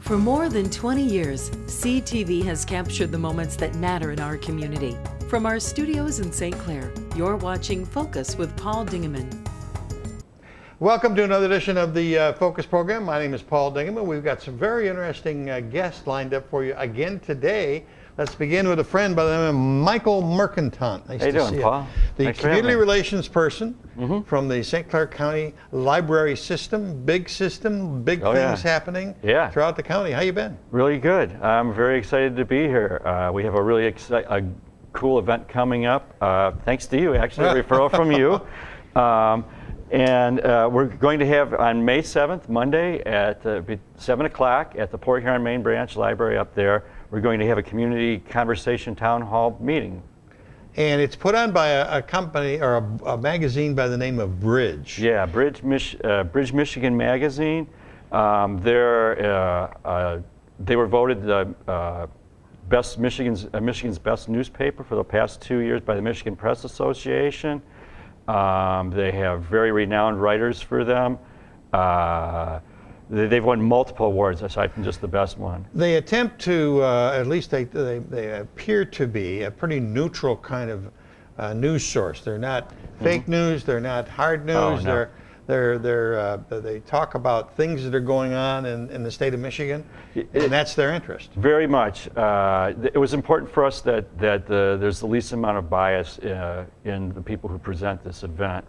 For more than 20 years, CTV has captured the moments that matter in our community. From our studios in St. Clair, you're watching Focus with Paul Dingeman. Welcome to another edition of the Focus program. My name is Paul Dingeman. We've got some very interesting guests lined up for you again today. Let's begin with a friend by the name of Michael Mercantant. Nice How you to doing, see Paul? you. The Thanks for having community me. relations person from the St. Clair County Library System. Big things happening throughout the county. How you been? Really good. I'm very excited to be here. We have a really cool event coming up. Thanks to you, actually, a referral from you. And we're going to have on May 7th, Monday at 7 o'clock at the Port Huron Main Branch Library up there. We're going to have a community conversation town hall meeting. And it's put on by a company or a magazine by the name of Bridge. Yeah, Bridge Michigan Magazine. They were voted the Michigan's best newspaper for the past 2 years by the Michigan Press Association. They have very renowned writers for them. They've won multiple awards aside from just the best one. They attempt to, at least they appear to be a pretty neutral kind of news source. They're not fake news. They're not hard news. Oh, no. They talk about things that are going on in the state of Michigan, and that's their interest. Very much. It was important for us that there's the least amount of bias in the people who present this event.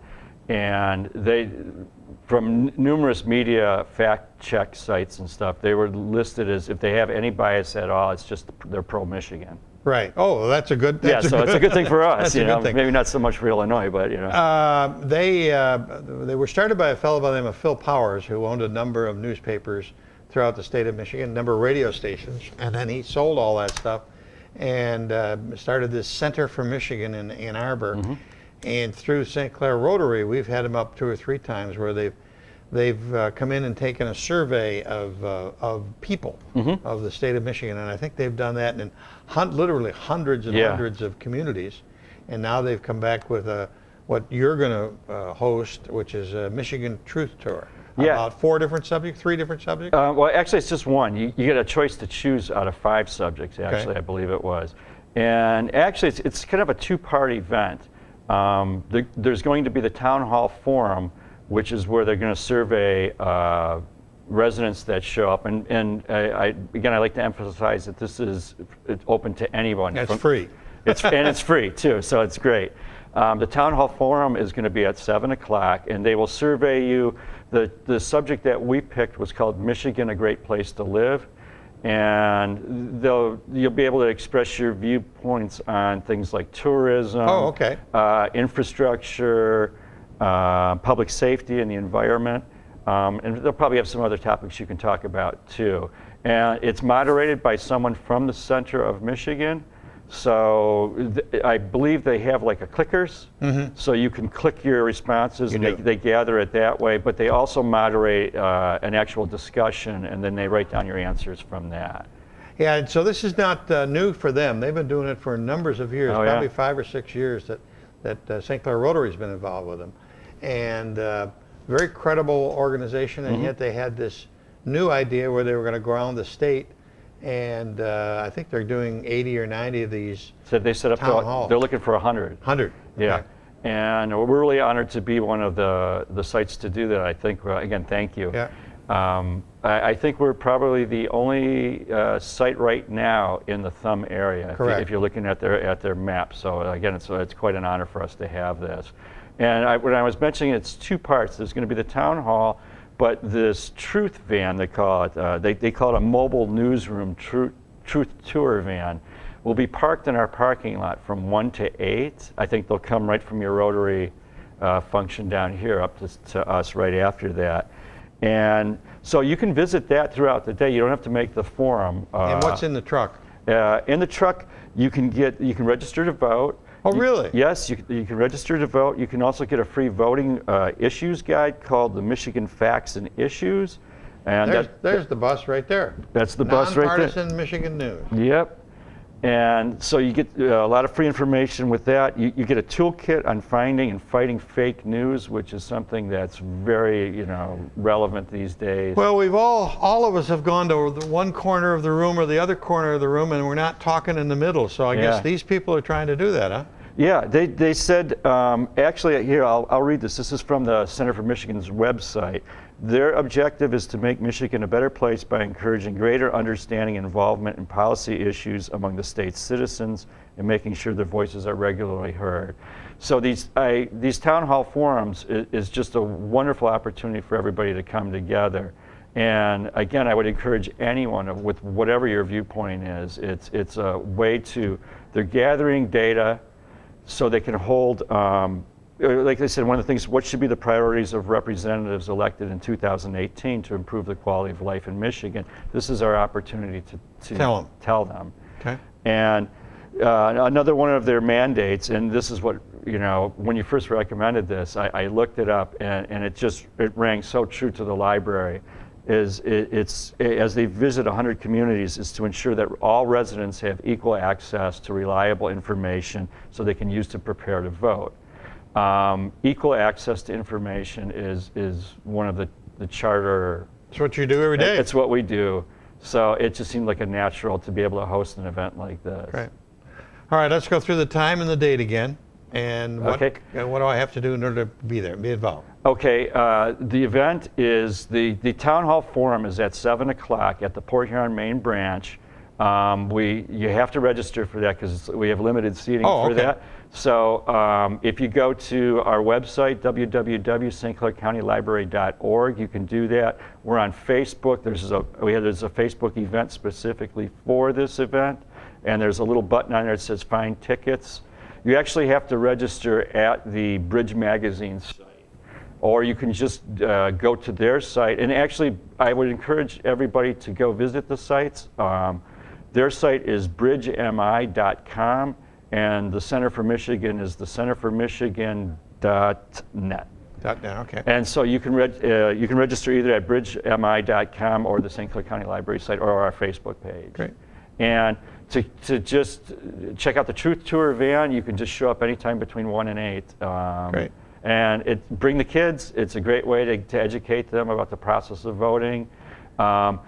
And from numerous media fact check sites and stuff, they were listed as, if they have any bias at all, it's just they're pro-Michigan. Right. Oh, well, that's a good. So it's a good thing for us. That's a good thing. Maybe not so much for Illinois, but they were started by a fellow by the name of Phil Powers, who owned a number of newspapers throughout the state of Michigan, a number of radio stations, and then he sold all that stuff and started this Center for Michigan in Ann Arbor. And through St. Clair Rotary, we've had them up 2 or 3 times where they've come in and taken a survey of people of the state of Michigan, and I think they've done that in literally hundreds and hundreds of communities. And now they've come back with what you're going to host, which is a Michigan Truth Tour. About 4 different subjects, 3 different subjects? Well, actually, it's just one. You get a choice to choose out of 5 subjects, actually, I believe it was. And actually, it's kind of a 2-part event. There's going to be the town hall forum, which is where they're going to survey residents that show up. And I like to emphasize that it's open to anyone. It's free. And it's free, too, so it's great. The town hall forum is going to be at 7 o'clock, and they will survey you. The subject that we picked was called Michigan, a Great Place to Live. And you'll be able to express your viewpoints on things like tourism, infrastructure, public safety and the environment, and they'll probably have some other topics you can talk about too. And it's moderated by someone from the center of Michigan. So I believe they have like a clickers, so you can click your responses and they gather it that way, but they also moderate an actual discussion, and then they write down your answers from that. Yeah, and so this is not new for them. They've been doing it for numbers of years, probably 5 or 6 years that St. Clair Rotary's been involved with them. And very credible organization, and yet they had this new idea where they were going to go around the state. And I think they're doing 80 or 90 of these. So they set up. They're looking for 100. 100. Yeah, okay. And we're really honored to be one of the sites to do that. I think again, thank you. Yeah. I think we're probably the only site right now in the Thumb area. Correct. If you're looking at their map. So again, it's quite an honor for us to have this. And when I was mentioning it's 2 parts. There's going to be the town hall. But this truth van, they call it, they call it a mobile newsroom truth tour van, will be parked in our parking lot from 1 to 8. I think they'll come right from your Rotary function down here up to us right after that. And so you can visit that throughout the day. You don't have to make the forum. And what's in the truck? In the truck, you can register to vote. Oh, really? Yes, you can register to vote. You can also get a free voting issues guide called the Michigan Facts and Issues. And there's the bus right there. That's the bus right there. Nonpartisan Michigan News. Yep. And so you get a lot of free information with that. You get a toolkit on finding and fighting fake news, which is something that's very, relevant these days. Well, we've all of us have gone to the one corner of the room or the other corner of the room, and we're not talking in the middle. So I guess these people are trying to do that, huh? Yeah, they said, actually, here, I'll read this. This is from the Center for Michigan's website. Their objective is to make Michigan a better place by encouraging greater understanding and involvement in policy issues among the state's citizens and making sure their voices are regularly heard. So these town hall forums is just a wonderful opportunity for everybody to come together. And again, I would encourage anyone with whatever your viewpoint is. It's a way they're gathering data so they can hold, like I said, one of the things, what should be the priorities of representatives elected in 2018 to improve the quality of life in Michigan? This is our opportunity to tell them. Okay. And another one of their mandates, and this is what, when you first recommended this, I looked it up, and it rang so true to the library, it's as they visit 100 communities, is to ensure that all residents have equal access to reliable information so they can use to prepare to vote. Equal access to information is one of the charter. It's what you do every day. It's what we do. So it just seemed like a natural to be able to host an event like this. Great. All right, let's go through the time and the date again. And what do I have to do in order to be there, be involved? Okay, the event is, the Town Hall Forum is at 7 o'clock at the Port Huron main branch. You have to register for that because we have limited seating for that. So if you go to our website, www.stclaircountylibrary.org, you can do that. We're on Facebook. There's a Facebook event specifically for this event, and there's a little button on there that says Find Tickets. You actually have to register at the Bridge Magazine site, or you can just go to their site. And actually, I would encourage everybody to go visit the sites. Their site is bridgemi.com, and the Center for Michigan is the centerformichigan.net. Okay. And so you can register either at bridgemi.com or the St. Clair County Library site or our Facebook page. Great. And to just check out the Truth Tour van, you can just show up anytime between 1 and 8. Great. And bring the kids. It's a great way to educate them about the process of voting. On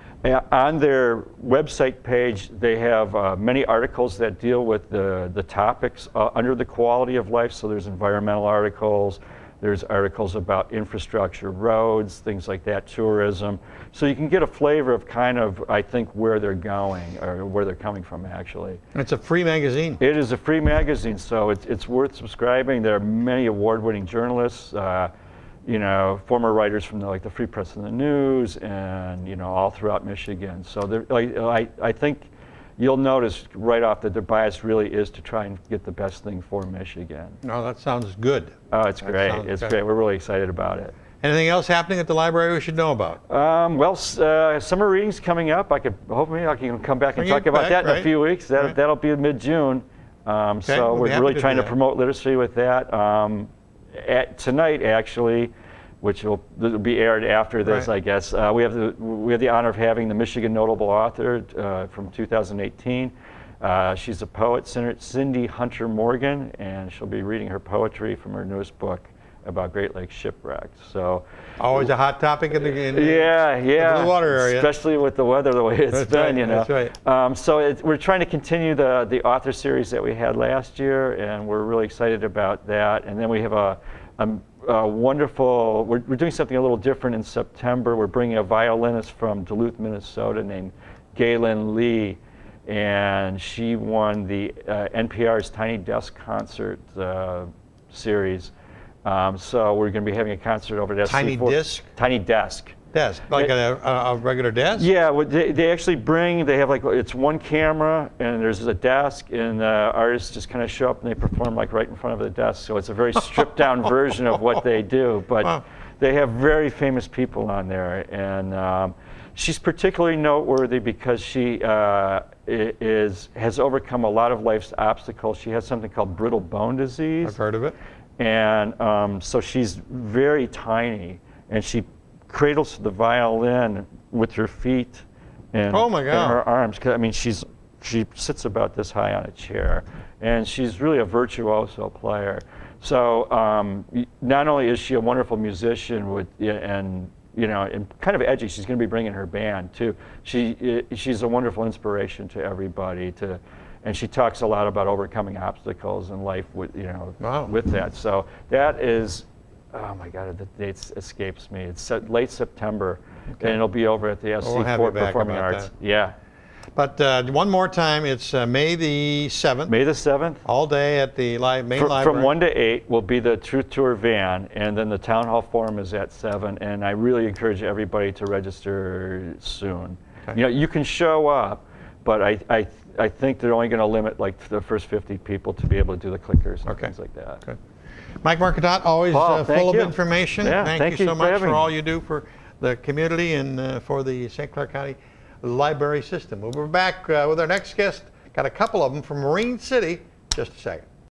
their website page, they have many articles that deal with the topics under the quality of life. So there's environmental articles, there's articles about infrastructure, roads, things like that, tourism. So you can get a flavor of kind of, I think, where they're going or where they're coming from, actually. It's a free magazine. It is a free magazine, so it's worth subscribing. There are many award-winning journalists, former writers from the Free Press and the News, and all throughout Michigan. So I think you'll notice right off that their bias really is to try and get the best thing for Michigan. No, that sounds good. Oh, it's great. It's great. We're really excited about it. Anything else happening at the library we should know about? Summer reading's coming up. Hopefully I can come back and talk about that in a few weeks. That'll be mid-June. So we're really trying to promote literacy with that. Tonight, actually, which will be aired after this, I guess. We have the honor of having the Michigan Notable Author from 2018. She's a poet, Cindy Hunter Morgan, and she'll be reading her poetry from her newest book about Great Lakes shipwrecks. So always a hot topic in the Blue Water area, especially with the weather the way it's been. That's right. So we're trying to continue the author series that we had last year, and we're really excited about that. And then we have a wonderful. We're doing something a little different in September. We're bringing a violinist from Duluth, Minnesota, named Galen Lee, and she won the NPR's Tiny Desk Concert series. So we're going to be having a concert over at Tiny Disc? Tiny Desk. Desk, like a regular desk? Yeah, they actually they have it's one camera and there's a desk, and the artists just kind of show up and they perform right in front of the desk. So it's a very stripped down version of what they do, but they have very famous people on there. And she's particularly noteworthy because she has overcome a lot of life's obstacles. She has something called brittle bone disease. I've heard of it. And so she's very tiny, and she cradles the violin with her feet and, oh my God. and her arms. I mean, she's she sits about this high on a chair, and she's really a virtuoso player. So not only is she a wonderful musician and kind of edgy, she's going to be bringing her band too. She's a wonderful inspiration to everybody. And she talks a lot about overcoming obstacles in life with with that. So that is, oh my God, the date escapes me. It's late September, and it'll be over at the SC4 Performing Arts. That. Yeah. But one more time, it's May the 7th. May the 7th. All day at the main library. From 1 to 8 will be the Truth Tour van, and then the Town Hall Forum is at 7. And I really encourage everybody to register soon. Okay. You can show up, but I think they're only going to limit like the first 50 people to be able to do the clickers and things like that. Okay. Mike Marcotte, always Paul, full of information. Yeah, thank you so much for all you do for the community and for the St. Clair County Library System. We'll be back with our next guest. Got a couple of them from Marine City. Just a second.